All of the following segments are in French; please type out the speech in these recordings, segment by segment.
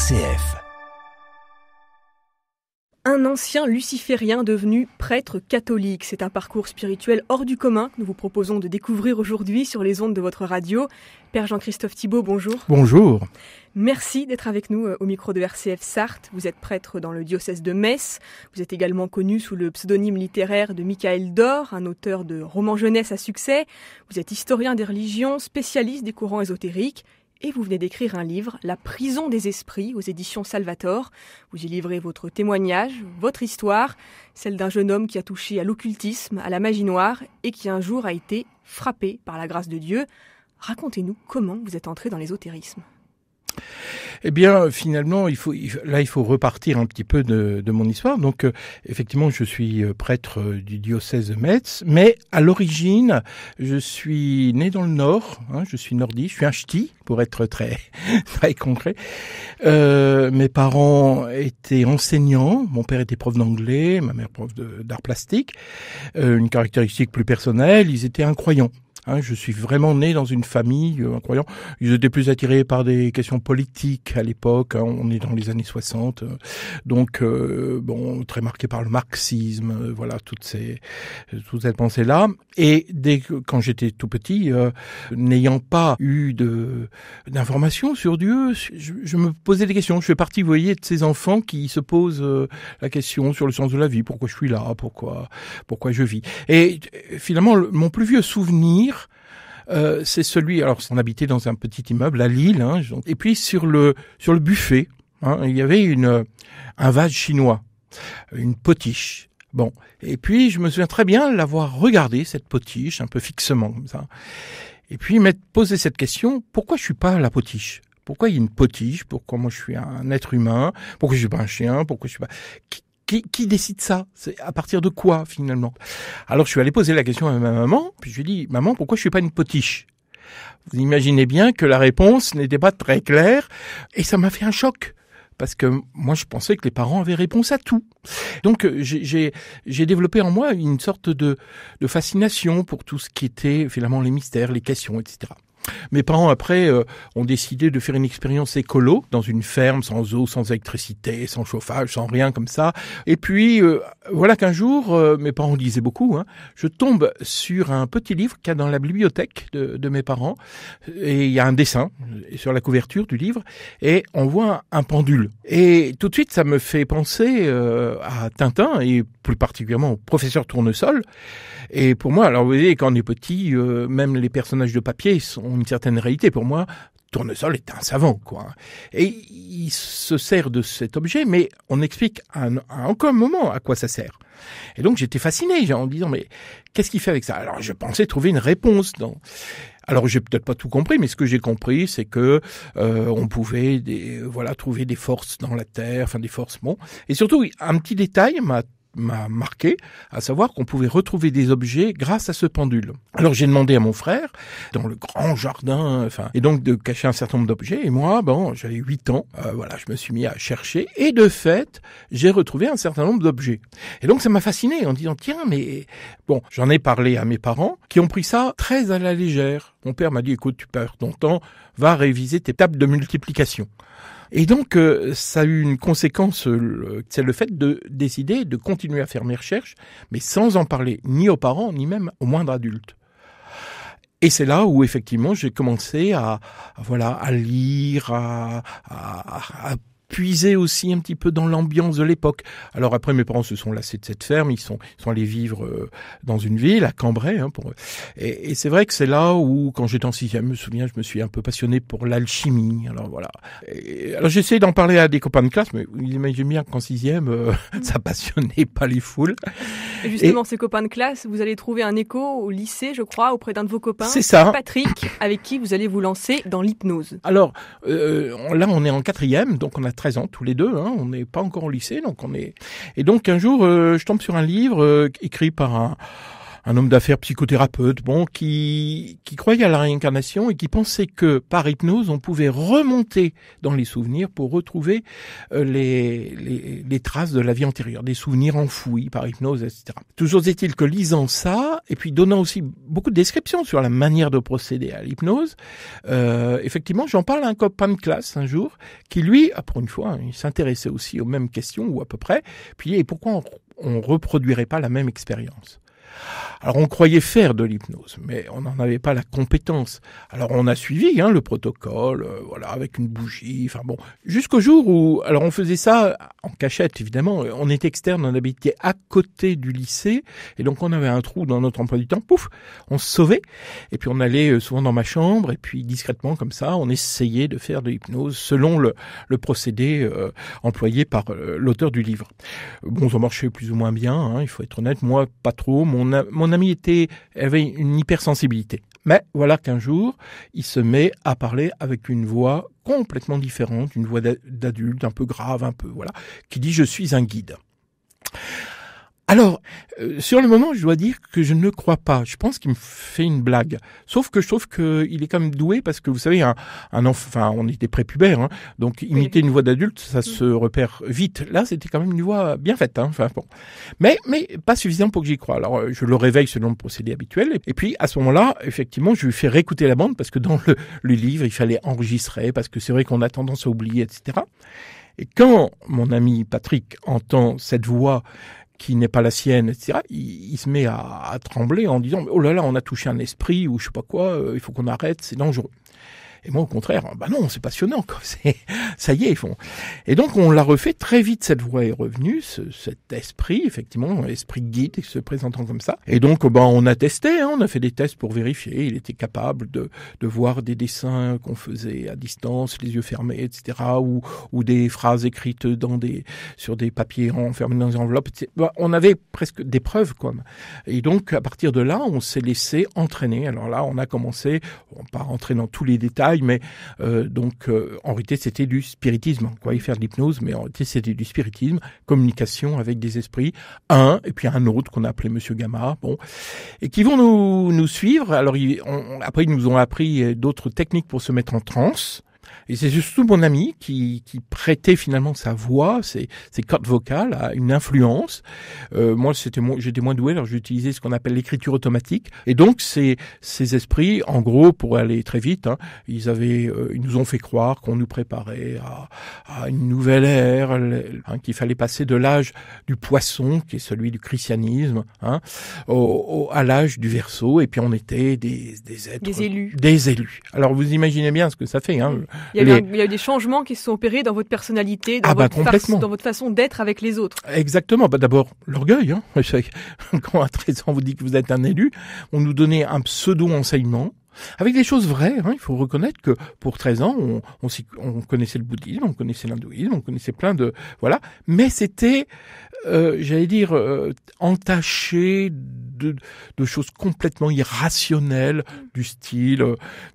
RCF. Un ancien luciférien devenu prêtre catholique. C'est un parcours spirituel hors du commun que nous vous proposons de découvrir aujourd'hui sur les ondes de votre radio. Père Jean-Christophe Thibault, bonjour. Bonjour. Merci d'être avec nous au micro de RCF Sarthe. Vous êtes prêtre dans le diocèse de Metz. Vous êtes également connu sous le pseudonyme littéraire de Michael Dor, un auteur de romans jeunesse à succès. Vous êtes historien des religions, spécialiste des courants ésotériques. Et vous venez d'écrire un livre, La prison des esprits, aux éditions Salvator. Vous y livrez votre témoignage, votre histoire, celle d'un jeune homme qui a touché à l'occultisme, à la magie noire, et qui un jour a été frappé par la grâce de Dieu. Racontez-nous comment vous êtes entré dans l'ésotérisme. Eh bien, finalement, il faut repartir un petit peu de mon histoire. Donc, effectivement, je suis prêtre du diocèse de Metz, mais à l'origine, je suis né dans le Nord. Je suis nordiste, je suis un ch'ti, pour être très très concret. Mes parents étaient enseignants. Mon père était prof d'anglais, ma mère prof d'art plastique. Une caractéristique plus personnelle, ils étaient incroyants. Je suis vraiment né dans une famille incroyable. Ils étaient plus attirés par des questions politiques à l'époque. On est dans les années 60. Donc, très marqué par le marxisme. Voilà, toute cette pensée-là. Et quand j'étais tout petit, n'ayant pas eu d'informations sur Dieu, je me posais des questions. Je fais partie, vous voyez, de ces enfants qui se posent la question sur le sens de la vie. Pourquoi je suis là? Pourquoi je vis? Et finalement, mon plus vieux souvenir, c'est celui, alors on habitait dans un petit immeuble à Lille, et puis sur le buffet, il y avait un vase chinois, une potiche. Bon, et puis je me souviens très bien l'avoir regardé, cette potiche, un peu fixement comme ça, et puis m'être posé cette question: pourquoi je suis pas la potiche? Pourquoi il y a une potiche? Pourquoi moi je suis un être humain? Pourquoi je suis pas un chien? Pourquoi je suis pas... Qui décide ça? C'est à partir de quoi, finalement? Alors, je suis allé poser la question à ma maman, puis je lui ai dit: maman, pourquoi je suis pas une potiche? Vous imaginez bien que la réponse n'était pas très claire, et ça m'a fait un choc. Parce que moi, je pensais que les parents avaient réponse à tout. Donc, j'ai développé en moi une sorte de fascination pour tout ce qui était, finalement, les mystères, les questions, etc. Mes parents, après, ont décidé de faire une expérience écolo dans une ferme, sans eau, sans électricité, sans chauffage, sans rien comme ça. Et puis, voilà qu'un jour, mes parents lisaient beaucoup, je tombe sur un petit livre qu'il y a dans la bibliothèque de mes parents. Et il y a un dessin sur la couverture du livre, et on voit un pendule. Et tout de suite, ça me fait penser à Tintin, et plus particulièrement au professeur Tournesol. Et pour moi, alors vous voyez, quand on est petit, même les personnages de papier ont une certaine réalité. Pour moi, Tournesol est un savant, quoi. Et il se sert de cet objet, mais on explique à aucun moment à quoi ça sert. Et donc j'étais fasciné en me disant: mais qu'est-ce qu'il fait avec ça? Alors je pensais trouver une réponse dans... Alors j'ai peut-être pas tout compris, mais ce que j'ai compris, c'est que on pouvait trouver des forces dans la terre, enfin des forces, bon. Et surtout, un petit détail m'a marqué, à savoir qu'on pouvait retrouver des objets grâce à ce pendule. Alors j'ai demandé à mon frère, dans le grand jardin, et donc de cacher un certain nombre d'objets, et moi, j'avais 8 ans, je me suis mis à chercher, et de fait, j'ai retrouvé un certain nombre d'objets. Et donc ça m'a fasciné, en disant: tiens, mais... Bon, j'en ai parlé à mes parents, qui ont pris ça très à la légère. Mon père m'a dit: écoute, tu perds ton temps, va réviser tes tables de multiplication. Et donc, ça a eu une conséquence, c'est le fait de décider de continuer à faire mes recherches, mais sans en parler ni aux parents, ni même aux moindres adultes. Et c'est là où, effectivement, j'ai commencé à lire, à puiser aussi un petit peu dans l'ambiance de l'époque. Alors après, mes parents se sont lassés de cette ferme, ils sont allés vivre dans une ville, à Cambrai, et c'est vrai que c'est là où, quand j'étais en 6e, je me souviens, je me suis un peu passionné pour l'alchimie. Alors voilà. Alors j'ai essayé d'en parler à des copains de classe, mais vous imaginez bien qu'en 6e, ça passionnait pas les foules. Et justement, ces copains de classe, vous allez trouver un écho au lycée, je crois, auprès d'un de vos copains. C'est ça. Patrick, avec qui vous allez vous lancer dans l'hypnose. Alors, là, on est en 4e, donc on a 13 ans tous les deux, on n'est pas encore au lycée, donc Et donc un jour, je tombe sur un livre écrit par un homme d'affaires psychothérapeute, qui croyait à la réincarnation et qui pensait que par hypnose on pouvait remonter dans les souvenirs pour retrouver les traces de la vie antérieure, des souvenirs enfouis par hypnose, etc. Toujours est-il que lisant ça, et puis donnant aussi beaucoup de descriptions sur la manière de procéder à l'hypnose, effectivement j'en parle à un copain de classe un jour, qui lui, pour une fois, il s'intéressait aussi aux mêmes questions, ou à peu près, puis et pourquoi on reproduirait pas la même expérience. Alors on croyait faire de l'hypnose, mais on n'en avait pas la compétence. Alors on a suivi le protocole, avec une bougie, jusqu'au jour où, alors on faisait ça en cachette évidemment, on était externe, on habitait à côté du lycée, et donc on avait un trou dans notre emploi du temps, pouf, on se sauvait, et puis on allait souvent dans ma chambre, et puis discrètement comme ça, on essayait de faire de l'hypnose selon le procédé employé par l'auteur du livre. Bon, ça marchait plus ou moins bien, il faut être honnête, moi pas trop, mon ami avait une hypersensibilité. Mais voilà qu'un jour, il se met à parler avec une voix complètement différente, une voix d'adulte, un peu grave, qui dit « Je suis un guide ». Alors, sur le moment, je dois dire que je ne crois pas. Je pense qu'il me fait une blague. Sauf que je trouve qu'il est quand même doué parce que, vous savez, un enfant, on était prépubère, donc imiter une voix d'adulte, ça se repère vite. Là, c'était quand même une voix bien faite, Mais pas suffisant pour que j'y croie. Alors, je le réveille selon le procédé habituel. Et puis, à ce moment-là, effectivement, je lui fais réécouter la bande parce que dans le livre, il fallait enregistrer parce que c'est vrai qu'on a tendance à oublier, etc. Et quand mon ami Patrick entend cette voix qui n'est pas la sienne, etc., il se met à trembler en disant « Oh là là, on a touché un esprit » ou je sais pas quoi, il faut qu'on arrête, c'est dangereux. Et moi, au contraire, non, c'est passionnant, quoi. Ça y est, ils font. Et donc, on l'a refait très vite. Cette voix est revenue, cet esprit, effectivement, esprit guide, se présentant comme ça. Et donc, on a testé, on a fait des tests pour vérifier. Il était capable de voir des dessins qu'on faisait à distance, les yeux fermés, etc., ou des phrases écrites sur des papiers enfermés dans des enveloppes. On avait presque des preuves, quoi. Et donc, à partir de là, on s'est laissé entraîner. Alors là, on a commencé, on va pas rentrer dans tous les détails, mais en réalité c'était du spiritisme. On croyait faire de l'hypnose, mais en réalité c'était du spiritisme, communication avec des esprits, et puis un autre qu'on a appelé Monsieur Gamma, et qui vont nous suivre. Alors après ils nous ont appris d'autres techniques pour se mettre en transe. Et c'est surtout mon ami qui prêtait finalement sa voix, ses cordes vocales à une influence. Moi, j'étais moins doué, alors j'utilisais ce qu'on appelle l'écriture automatique. Et donc, ces esprits, en gros, pour aller très vite, ils nous ont fait croire qu'on nous préparait à une nouvelle ère, qu'il fallait passer de l'âge du poisson, qui est celui du christianisme, à l'âge du Verseau. Et puis, on était des êtres... Des élus. Alors, vous imaginez bien ce que ça fait, Il y a eu des changements qui se sont opérés dans votre personnalité, dans votre façon d'être avec les autres. Exactement. D'abord, l'orgueil. Quand à 13 ans, vous dites que vous êtes un élu, on nous donnait un pseudo-enseignement. Avec des choses vraies, il faut reconnaître que pour 13 ans, on connaissait le bouddhisme, on connaissait l'hindouisme, on connaissait plein de... Voilà. Mais c'était, entaché de choses complètement irrationnelles, du style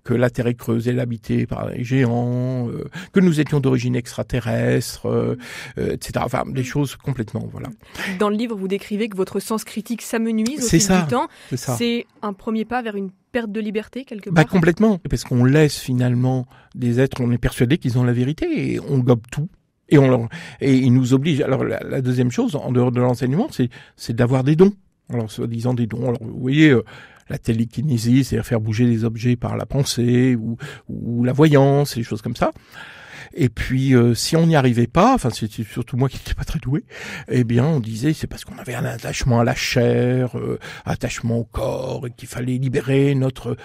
que la Terre est creusée, l'habitée par les géants, que nous étions d'origine extraterrestre, etc. Enfin, des choses complètement, voilà. Dans le livre, vous décrivez que votre sens critique s'amenuise au fil du temps. C'est un premier pas vers une perte de liberté, quelque part? Complètement. Parce qu'on laisse finalement des êtres, on est persuadé qu'ils ont la vérité et on gobe tout. Et ils nous obligent. Alors, la deuxième chose, en dehors de l'enseignement, c'est d'avoir des dons. Alors, soi-disant des dons. Alors, vous voyez, la télékinésie, c'est-à-dire faire bouger des objets par la pensée ou la voyance, des choses comme ça. Et puis, si on n'y arrivait pas, enfin, c'était surtout moi qui n'étais pas très doué, eh bien, on disait, c'est parce qu'on avait un attachement à la chair, attachement au corps, et qu'il fallait libérer notre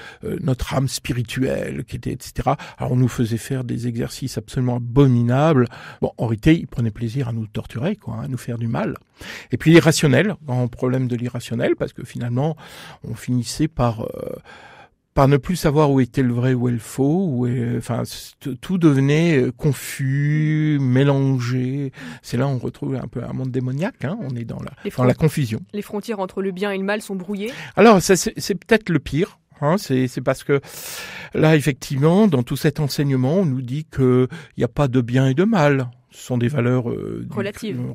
âme spirituelle, qui était, etc. Alors, on nous faisait faire des exercices absolument abominables. Bon, en réalité, ils prenaient plaisir à nous torturer, à nous faire du mal. Et puis, l'irrationnel, grand problème de l'irrationnel, parce que finalement, on finissait par ne plus savoir où était le vrai, où est le faux, tout devenait confus, mélangé. C'est là où on retrouve un peu un monde démoniaque, on est dans la confusion. Les frontières entre le bien et le mal sont brouillées? Alors, c'est peut-être le pire. C'est parce que là, effectivement, dans tout cet enseignement, on nous dit qu'il n'y a pas de bien et de mal. Ce sont des valeurs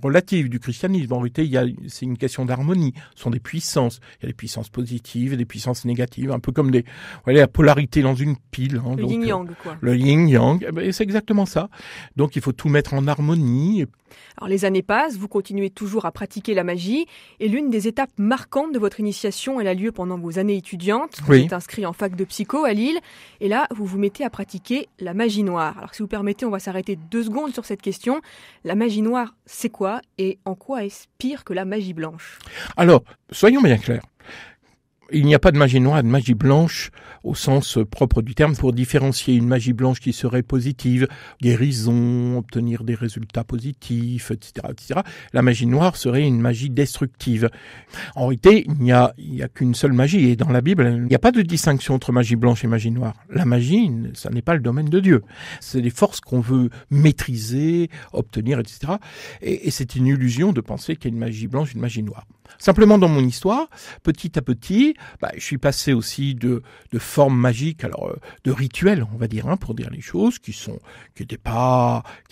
relatives du christianisme. En réalité, c'est une question d'harmonie. Ce sont des puissances. Il y a des puissances positives et des puissances négatives, un peu comme la polarité dans une pile. Le yin-yang, quoi. Le yin-yang, c'est exactement ça. Donc, il faut tout mettre en harmonie. Alors, les années passent, vous continuez toujours à pratiquer la magie, et l'une des étapes marquantes de votre initiation, elle a lieu pendant vos années étudiantes. Vous êtes inscrit en fac de psycho à Lille, et là, vous vous mettez à pratiquer la magie noire. Alors, si vous permettez, on va s'arrêter 2 secondes sur cette question. La magie noire, c'est quoi, et en quoi est-ce pire que la magie blanche? Alors, soyons bien clairs. Il n'y a pas de magie noire et de magie blanche au sens propre du terme pour différencier une magie blanche qui serait positive, guérison, obtenir des résultats positifs, etc., etc. La magie noire serait une magie destructive. En réalité, il n'y a qu'une seule magie et dans la Bible, il n'y a pas de distinction entre magie blanche et magie noire. La magie, ça n'est pas le domaine de Dieu. C'est des forces qu'on veut maîtriser, obtenir, etc. Et c'est une illusion de penser qu'il y a une magie blanche et une magie noire. Simplement dans mon histoire, petit à petit, je suis passé aussi de formes magiques, alors de rituels, on va dire, pour dire les choses, qui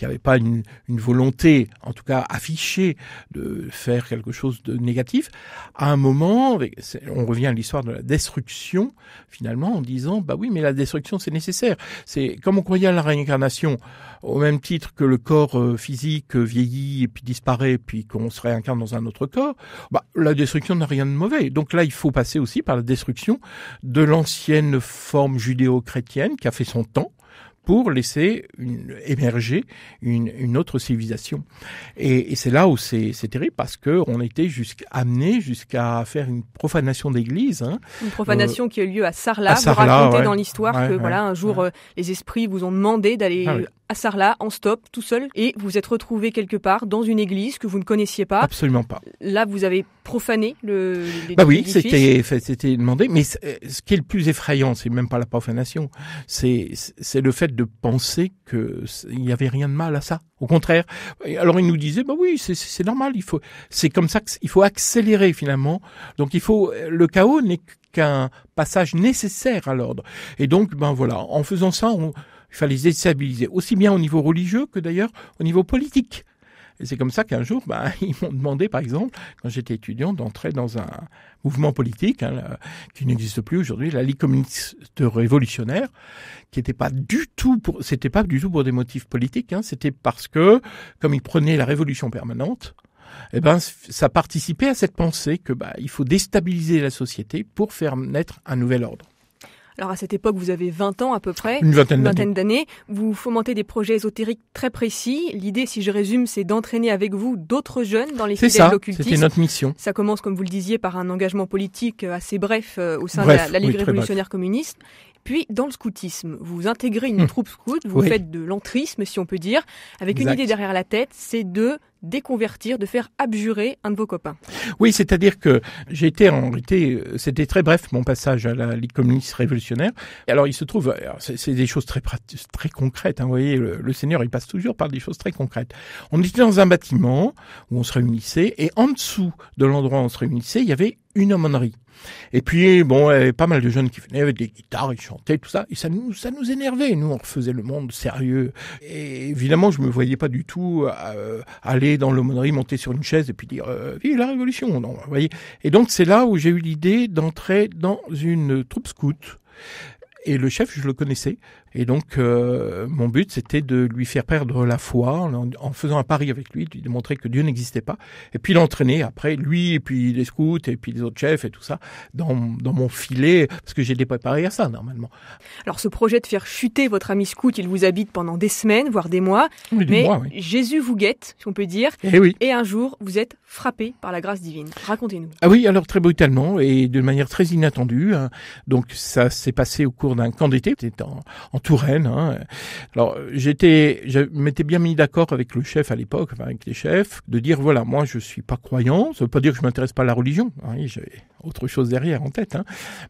n'avaient pas une volonté, en tout cas affichée, de faire quelque chose de négatif. À un moment, on revient à l'histoire de la destruction, finalement, en disant, oui, mais la destruction, c'est nécessaire. C'est comme on croyait à la réincarnation, au même titre que le corps physique vieillit et puis disparaît, puis qu'on se réincarne dans un autre corps. La destruction n'a rien de mauvais. Donc là, il faut passer aussi par la destruction de l'ancienne forme judéo-chrétienne qui a fait son temps pour laisser émerger une autre civilisation. Et c'est là où c'est terrible parce que on a été amené jusqu'à faire une profanation d'église. Une profanation qui a eu lieu à Sarlat. Vous racontez dans l'histoire que un jour les esprits vous ont demandé d'aller à Sarlat en stop tout seul et vous êtes retrouvé quelque part dans une église que vous ne connaissiez pas. Absolument pas. Là, vous avez profané l'édifice. C'était demandé. Mais ce qui est le plus effrayant, c'est même pas la profanation, c'est le fait de penser que il y avait rien de mal à ça. Au contraire. Alors il nous disait, oui, c'est normal. C'est comme ça qu'il faut accélérer finalement. Donc le chaos n'est qu'un passage nécessaire à l'ordre. Et donc, en faisant ça, il fallait se déstabiliser aussi bien au niveau religieux que d'ailleurs au niveau politique. Et c'est comme ça qu'un jour, ils m'ont demandé, par exemple, quand j'étais étudiant, d'entrer dans un mouvement politique qui n'existe plus aujourd'hui, la Ligue communiste révolutionnaire, qui n'était pas du tout pour des motifs politiques. C'était parce que, comme ils prenaient la révolution permanente, ça participait à cette pensée que il faut déstabiliser la société pour faire naître un nouvel ordre. Alors à cette époque, vous avez 20 ans à peu près, une vingtaine d'années. Vous fomentez des projets ésotériques très précis. L'idée, si je résume, c'est d'entraîner avec vous d'autres jeunes dans les fidèles de l'occultisme. C'était notre mission. Ça commence, comme vous le disiez, par un engagement politique assez bref au sein de la Ligue révolutionnaire communiste. Puis, dans le scoutisme, vous intégrez une troupe scout, vous faites de l'entrisme, si on peut dire, avec une idée derrière la tête, c'est de déconvertir, de faire abjurer un de vos copains. Oui, c'est-à-dire que j'ai été en réalité, c'était très bref mon passage à la Ligue communiste révolutionnaire. Alors il se trouve, c'est des choses très concrètes. Vous voyez, le Seigneur, il passe toujours par des choses très concrètes. On était dans un bâtiment où on se réunissait et en dessous de l'endroit où on se réunissait, il y avait une aumônerie. Et puis, il y avait pas mal de jeunes qui venaient avec des guitares, ils chantaient, tout ça. Et ça nous énervait. Nous, on refaisait le monde sérieux. Et évidemment, je me voyais pas du tout aller dans l'aumônerie, monter sur une chaise et puis dire vive la révolution. Non, vous voyez. Et donc, c'est là où j'ai eu l'idée d'entrer dans une troupe scout. Et le chef, je le connaissais. Et donc, mon but, c'était de lui faire perdre la foi en faisant un pari avec lui, de lui démontrer que Dieu n'existait pas. Et puis l'entraîner après, lui, et puis les scouts, et puis les autres chefs et tout ça, dans mon filet, parce que j'étais préparé à ça, normalement. Alors, ce projet de faire chuter votre ami scout, il vous habite pendant des semaines, voire des mois. Oui, mais mois, oui. Jésus vous guette, si on peut dire. Et un jour, vous êtes frappé par la grâce divine. Racontez-nous. Ah oui, alors très brutalement et de manière très inattendue. Donc, ça s'est passé au cours d'un camp d'été. C'était en Touraine. Alors, je m'étais bien mis d'accord avec le chef à l'époque, avec les chefs, de dire voilà, moi je suis pas croyant, ça veut pas dire que je m'intéresse pas à la religion, j'avais autre chose derrière en tête,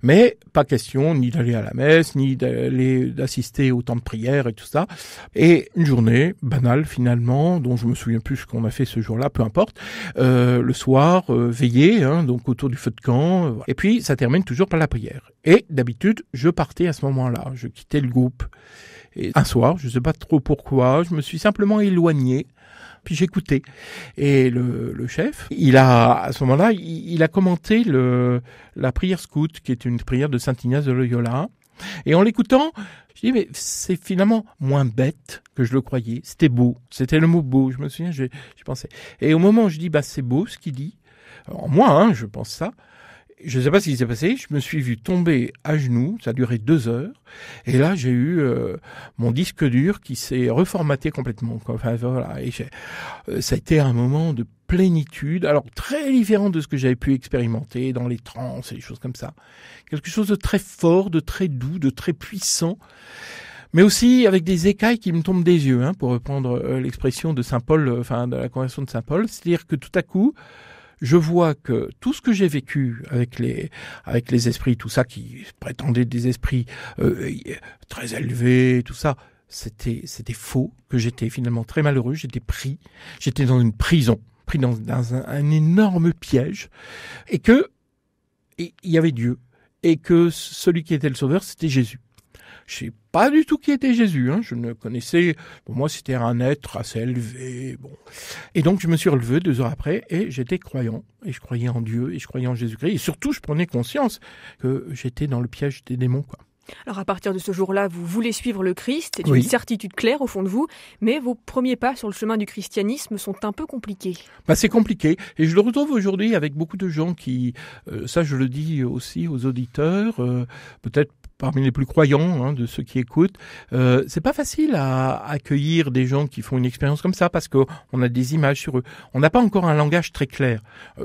mais pas question ni d'aller à la messe, ni d'assister au temps de prière et tout ça. Et une journée banale finalement, dont je me souviens plus ce qu'on a fait ce jour-là, peu importe, le soir, veillée, donc autour du feu de camp, et puis ça termine toujours par la prière. Et d'habitude, je partais à ce moment-là, je quittais le groupe. Et un soir, je sais pas trop pourquoi, je me suis simplement éloigné. Puis j'écoutais. Et le chef, à ce moment-là, il a commenté la prière scout, qui est une prière de Saint Ignace de Loyola. Et en l'écoutant, je dis, mais c'est finalement moins bête que je le croyais. C'était beau. C'était le mot beau. Je me souviens, j'y pensais. Et au moment où je dis, c'est beau ce qu'il dit. Alors moi, je pense ça. Je ne sais pas ce qui s'est passé, je me suis vu tomber à genoux, ça a duré 2 heures, et là j'ai eu mon disque dur qui s'est reformaté complètement. Enfin voilà, et ça a été un moment de plénitude, alors très différent de ce que j'avais pu expérimenter dans les trans et des choses comme ça. Quelque chose de très fort, de très doux, de très puissant, mais aussi avec des écailles qui me tombent des yeux, pour reprendre l'expression de Saint Paul, de la conversion de Saint Paul, c'est-à-dire que tout à coup, je vois que tout ce que j'ai vécu avec les esprits, tout ça qui prétendaient des esprits très élevés, tout ça, c'était faux, que j'étais finalement très malheureux, j'étais dans une prison, pris dans un énorme piège, et il y avait Dieu, et que celui qui était le sauveur, c'était Jésus. Je sais pas du tout qui était Jésus, je ne connaissais, pour moi c'était un être assez élevé, bon. Et donc je me suis relevé 2 heures après et j'étais croyant, et je croyais en Dieu, et je croyais en Jésus-Christ, et surtout je prenais conscience que j'étais dans le piège des démons, quoi. Alors à partir de ce jour-là, vous voulez suivre le Christ, c'est Oui. une certitude claire au fond de vous, mais vos premiers pas sur le chemin du christianisme sont un peu compliqués. C'est compliqué, et je le retrouve aujourd'hui avec beaucoup de gens qui, ça je le dis aussi aux auditeurs, peut-être parmi les plus croyants de ceux qui écoutent, c'est pas facile à accueillir des gens qui font une expérience comme ça parce que on a des images sur eux. On n'a pas encore un langage très clair.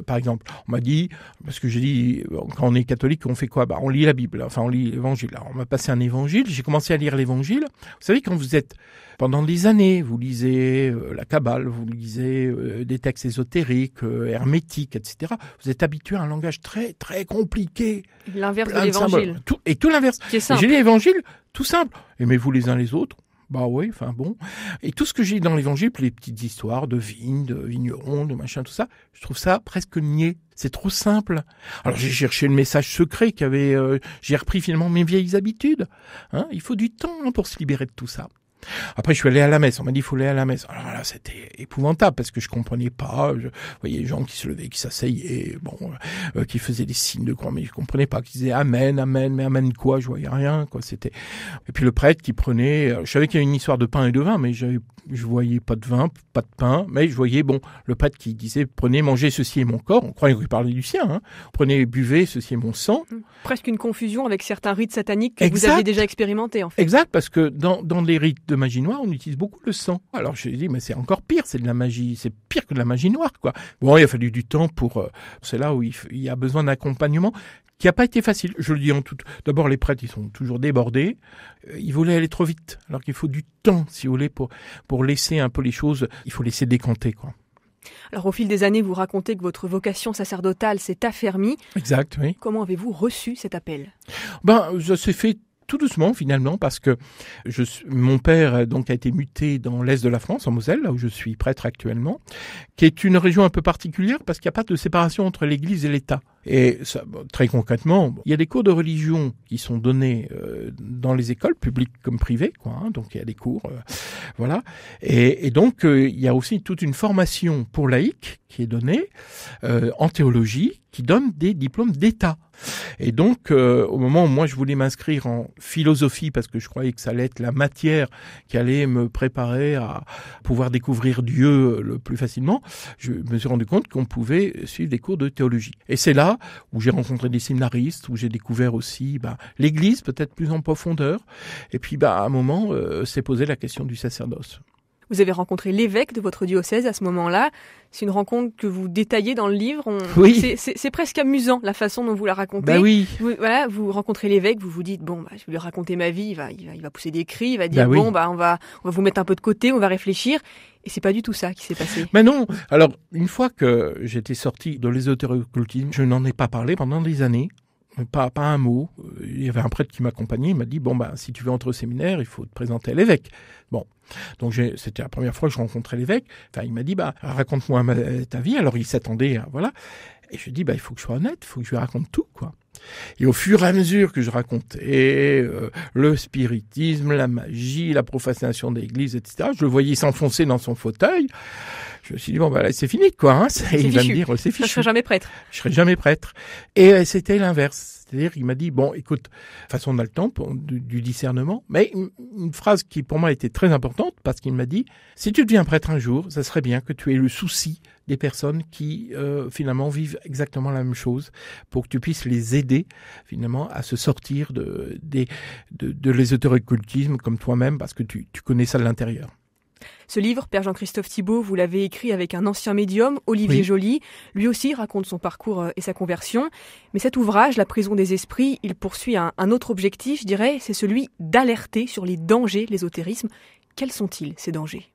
Par exemple, on m'a dit, parce que j'ai dit, quand on est catholique, on fait quoi ? On lit la Bible, on lit l'Évangile. Alors, on m'a passé un Évangile, j'ai commencé à lire l'Évangile. Vous savez, quand vous êtes pendant des années, vous lisez la Kabbale, vous lisez des textes ésotériques, hermétiques, etc. Vous êtes habitué à un langage très très compliqué. L'inverse de l'Évangile. Tout l'inverse. Qui est simple. J'ai lu l'Évangile, tout simple. Aimez-vous les uns les autres. Oui, bon. Et tout ce que j'ai dans l'Évangile, les petites histoires de vignes, de vignerons, de machin, tout ça, je trouve ça presque niais. C'est trop simple. Alors j'ai cherché le message secret j'ai repris finalement mes vieilles habitudes. Il faut du temps pour se libérer de tout ça. Après, je suis allé à la messe. On m'a dit, il faut aller à la messe. Alors là, c'était épouvantable parce que je comprenais pas. Je voyais des gens qui se levaient, qui s'asseyaient, qui faisaient des signes de croix, mais je comprenais pas. Qui disaient amen, amen, mais amen quoi? Je voyais rien, quoi. Et puis le prêtre qui prenait, je savais qu'il y avait une histoire de pain et de vin, mais je voyais pas de vin, pas de pain, mais je voyais, le prêtre qui disait, prenez, mangez, ceci est mon corps. On croyait qu'il parlait du sien, Prenez, buvez, ceci est mon sang. Presque une confusion avec certains rites sataniques que Exact. vous aviez déjà expérimentés, en fait. Exact, parce que dans les rites de magie noire, on utilise beaucoup le sang. Alors je me dis, mais c'est encore pire, c'est de la magie, c'est pire que de la magie noire, quoi. Bon, il a fallu du temps c'est là où il y a besoin d'accompagnement, qui n'a pas été facile. Je le dis d'abord, les prêtres, ils sont toujours débordés. Ils voulaient aller trop vite, alors qu'il faut du temps, si vous voulez, pour laisser un peu les choses, il faut laisser décanter, quoi. Alors au fil des années, vous racontez que votre vocation sacerdotale s'est affermie. Exact, oui. Comment avez-vous reçu cet appel ? Ça s'est fait tout doucement finalement parce que mon père donc a été muté dans l'est de la France, en Moselle, là où je suis prêtre actuellement, qui est une région un peu particulière parce qu'il n'y a pas de séparation entre l'Église et l'État. Et ça, très concrètement, il y a des cours de religion qui sont donnés dans les écoles publiques comme privées, quoi. Donc il y a des cours, voilà. Et donc il y a aussi toute une formation pour laïcs qui est donnée en théologie, qui donne des diplômes d'État. Et donc, au moment où moi je voulais m'inscrire en philosophie, parce que je croyais que ça allait être la matière qui allait me préparer à pouvoir découvrir Dieu le plus facilement, je me suis rendu compte qu'on pouvait suivre des cours de théologie. Et c'est là où j'ai rencontré des séminaristes, où j'ai découvert aussi l'Église, peut-être plus en profondeur. Et puis, à un moment, s'est posé la question du sacerdoce. Vous avez rencontré l'évêque de votre diocèse à ce moment-là. C'est une rencontre que vous détaillez dans le livre. Oui. C'est presque amusant la façon dont vous la racontez. Oui. Vous rencontrez l'évêque, vous vous dites je vais lui raconter ma vie, il va pousser des cris, il va dire oui. on va vous mettre un peu de côté, on va réfléchir. Et c'est pas du tout ça qui s'est passé. Mais non. Alors une fois que j'étais sorti de l'ésotéro-occultisme, je n'en ai pas parlé pendant des années. Pas un mot. Il y avait un prêtre qui m'accompagnait, il m'a dit si tu veux entrer au séminaire, il faut te présenter à l'évêque. Donc c'était la première fois que je rencontrais l'évêque. Enfin, il m'a dit raconte-moi ta vie. Alors il s'attendait, voilà. Et je lui ai dit il faut que je sois honnête, il faut que je lui raconte tout, quoi. Et au fur et à mesure que je racontais le spiritisme, la magie, la profanation de l'église, etc., je le voyais s'enfoncer dans son fauteuil. Je me suis dit, bon, bah là, c'est fini, quoi. Hein. Il va me dire, c'est fichu. Je serai jamais prêtre. Je serai jamais prêtre. Et c'était l'inverse. C'est-à-dire, il m'a dit, bon, écoute, de toute façon, on a le temps du discernement. Mais une phrase qui, pour moi, était très importante, parce qu'il m'a dit, si tu deviens prêtre un jour, ça serait bien que tu aies le souci des personnes qui, finalement, vivent exactement la même chose, pour que tu puisses les aider, finalement, à se sortir de l'ésotérisme comme toi-même, parce que tu connais ça de l'intérieur. Ce livre, Père Jean-Christophe Thibault, vous l'avez écrit avec un ancien médium, Olivier Joly. Lui aussi raconte son parcours et sa conversion. Mais cet ouvrage, La prison des esprits, il poursuit un autre objectif, je dirais, c'est celui d'alerter sur les dangers de l'ésotérisme. Quels sont-ils, ces dangers ?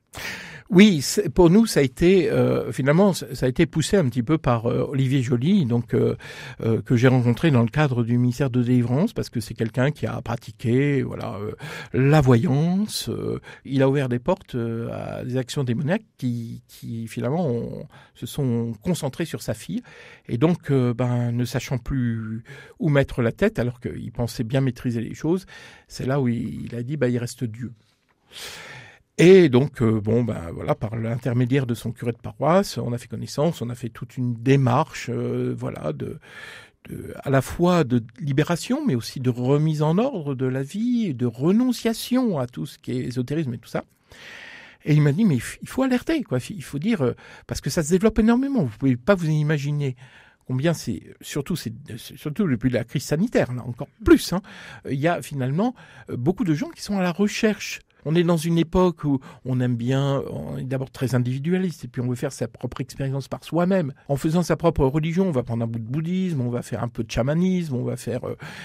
Oui, pour nous, ça a été finalement, ça a été poussé un petit peu par Olivier Joly, donc que j'ai rencontré dans le cadre du ministère de délivrance, parce que c'est quelqu'un qui a pratiqué, la voyance. Il a ouvert des portes à des actions démoniaques qui finalement se sont concentrées sur sa fille, et donc ne sachant plus où mettre la tête, alors qu'il pensait bien maîtriser les choses, c'est là où il a dit il reste Dieu. Et donc, par l'intermédiaire de son curé de paroisse, on a fait connaissance, on a fait toute une démarche, à la fois de libération, mais aussi de remise en ordre de la vie, de renonciation à tout ce qui est ésotérisme et tout ça. Et il m'a dit, mais il faut alerter, quoi. Il faut dire, parce que ça se développe énormément. Vous pouvez pas vous imaginer combien surtout depuis la crise sanitaire, là, encore plus, hein. Il y a finalement beaucoup de gens qui sont à la recherche. On est dans une époque où on aime bien, on est d'abord très individualiste, et puis on veut faire sa propre expérience par soi-même. En faisant sa propre religion, on va prendre un bout de bouddhisme, on va faire un peu de chamanisme, on va faire,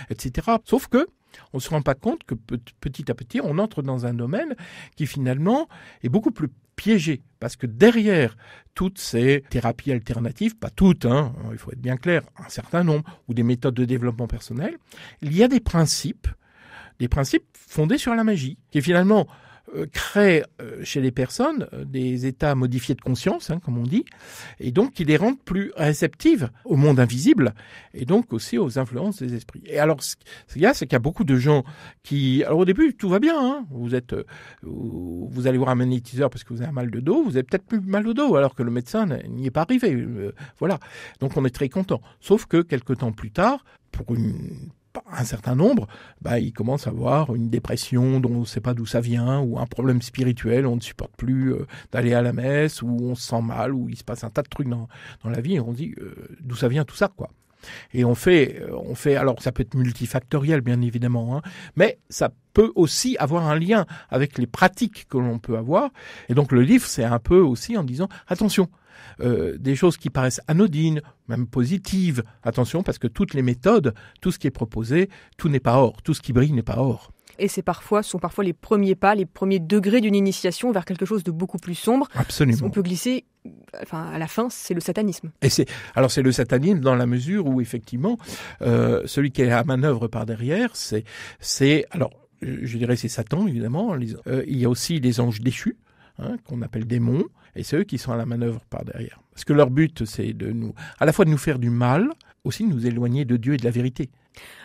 etc. Sauf que on se rend pas compte que petit à petit, on entre dans un domaine qui finalement est beaucoup plus piégé. Parce que derrière toutes ces thérapies alternatives, pas toutes, hein, il faut être bien clair, un certain nombre, ou des méthodes de développement personnel, il y a des principes fondés sur la magie, qui finalement créent chez les personnes des états modifiés de conscience, hein, comme on dit, et donc qui les rendent plus réceptives au monde invisible, et donc aussi aux influences des esprits. Et alors, ce qu'il y a, c'est qu'il y a beaucoup de gens qui... Alors au début, tout va bien, hein, vous allez voir un magnétiseur parce que vous avez un mal de dos, vous avez peut-être plus mal au dos, alors que le médecin n'y est pas arrivé. Voilà. Donc on est très content. Sauf que quelques temps plus tard, pour un certain nombre, ils commencent à avoir une dépression dont on ne sait pas d'où ça vient, ou un problème spirituel, on ne supporte plus d'aller à la messe, ou on se sent mal, ou il se passe un tas de trucs dans la vie, et on se dit d'où ça vient tout ça, quoi. Et on fait, alors ça peut être multifactoriel, bien évidemment, hein, mais ça peut aussi avoir un lien avec les pratiques que l'on peut avoir. Et donc le livre, c'est un peu aussi en disant, attention, des choses qui paraissent anodines, même positives, attention, parce que toutes les méthodes, tout ce qui est proposé, tout n'est pas or, tout ce qui brille n'est pas or. Et sont parfois les premiers pas, les premiers degrés d'une initiation vers quelque chose de beaucoup plus sombre. Absolument. On peut glisser, à la fin, c'est le satanisme. Et c'est le satanisme dans la mesure où, effectivement, celui qui est à manœuvre par derrière, je dirais c'est Satan, évidemment. Il y a aussi les anges déchus, hein, qu'on appelle démons, et c'est eux qui sont à la manœuvre par derrière. Parce que leur but, c'est à la fois de nous faire du mal, aussi de nous éloigner de Dieu et de la vérité.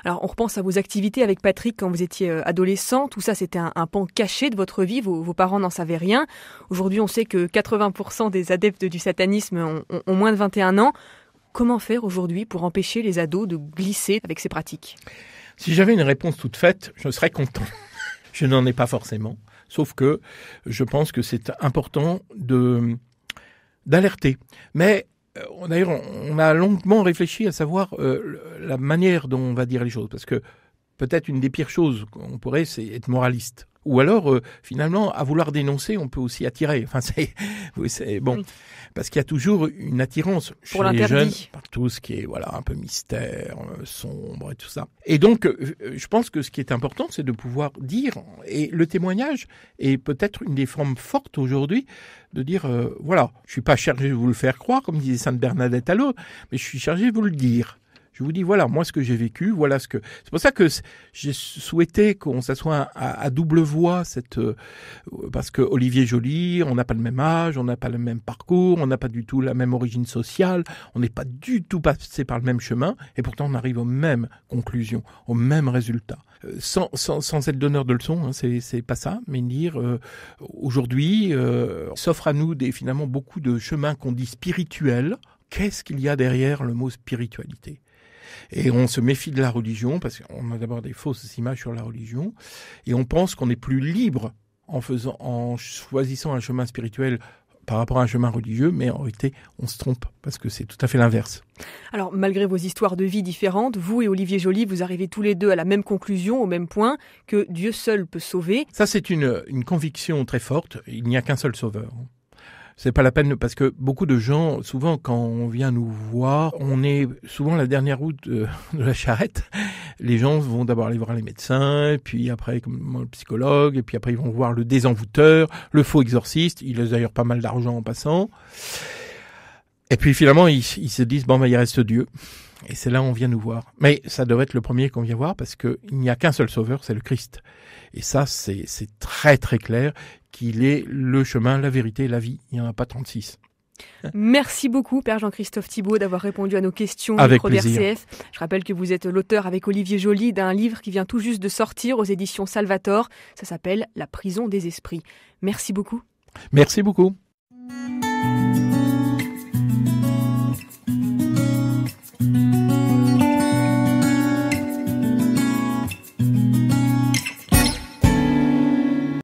Alors, on repense à vos activités avec Patrick quand vous étiez adolescent. Tout ça, c'était un pan caché de votre vie. Vos parents n'en savaient rien. Aujourd'hui, on sait que 80% des adeptes du satanisme ont moins de 21 ans. Comment faire aujourd'hui pour empêcher les ados de glisser avec ces pratiques ? Si j'avais une réponse toute faite, je serais content. Je n'en ai pas forcément. Sauf que je pense que c'est important d'alerter. Mais d'ailleurs, on a longuement réfléchi à savoir la manière dont on va dire les choses. Parce que peut-être une des pires choses qu'on pourrait, c'est être moraliste. Ou alors, finalement, à vouloir dénoncer, on peut aussi attirer. Enfin, c'est bon. Oui. Parce qu'il y a toujours une attirance chez les jeunes par tout ce qui est un peu mystère, sombre et tout ça. Et donc, je pense que ce qui est important, c'est de pouvoir dire, et le témoignage est peut-être une des formes fortes aujourd'hui, de dire, je suis pas chargé de vous le faire croire, comme disait Sainte Bernadette à l'autre, mais je suis chargé de vous le dire. Je vous dis, voilà, moi, ce que j'ai vécu, voilà ce que... C'est pour ça que j'ai souhaité qu'on s'assoie à double voix, parce que Olivier Joly, on n'a pas le même âge, on n'a pas le même parcours, on n'a pas du tout la même origine sociale, on n'est pas du tout passé par le même chemin, et pourtant on arrive aux mêmes conclusions, aux mêmes résultats. Sans être donneur de leçons, hein, c'est pas ça, mais dire, aujourd'hui, s'offre à nous finalement beaucoup de chemins qu'on dit spirituels. Qu'est-ce qu'il y a derrière le mot spiritualité ? Et on se méfie de la religion, parce qu'on a d'abord des fausses images sur la religion, et on pense qu'on est plus libre en choisissant un chemin spirituel par rapport à un chemin religieux, mais en réalité, on se trompe, parce que c'est tout à fait l'inverse. Alors, malgré vos histoires de vie différentes, vous et Olivier Joly, vous arrivez tous les deux à la même conclusion, au même point, que Dieu seul peut sauver. Ça, c'est une conviction très forte. Il n'y a qu'un seul sauveur. C'est pas la peine, parce que beaucoup de gens, souvent quand on vient nous voir, on est souvent la dernière roue de la charrette. Les gens vont d'abord aller voir les médecins, puis après comme le psychologue, et puis après ils vont voir le désenvoûteur, le faux exorciste. Il laisse d'ailleurs pas mal d'argent en passant. Et puis finalement ils se disent bon il reste Dieu. Et c'est là où on vient nous voir. Mais ça devrait être le premier qu'on vient voir, parce que il n'y a qu'un seul sauveur, c'est le Christ. Et ça c'est très très clair qu'il est le chemin, la vérité, la vie. Il n'y en a pas 36. Merci beaucoup, Père Jean-Christophe Thibault, d'avoir répondu à nos questions au Avec micro plaisir. d'RCF. Je rappelle que vous êtes l'auteur avec Olivier Joly d'un livre qui vient tout juste de sortir aux éditions Salvator. Ça s'appelle La prison des esprits. Merci beaucoup. Merci beaucoup.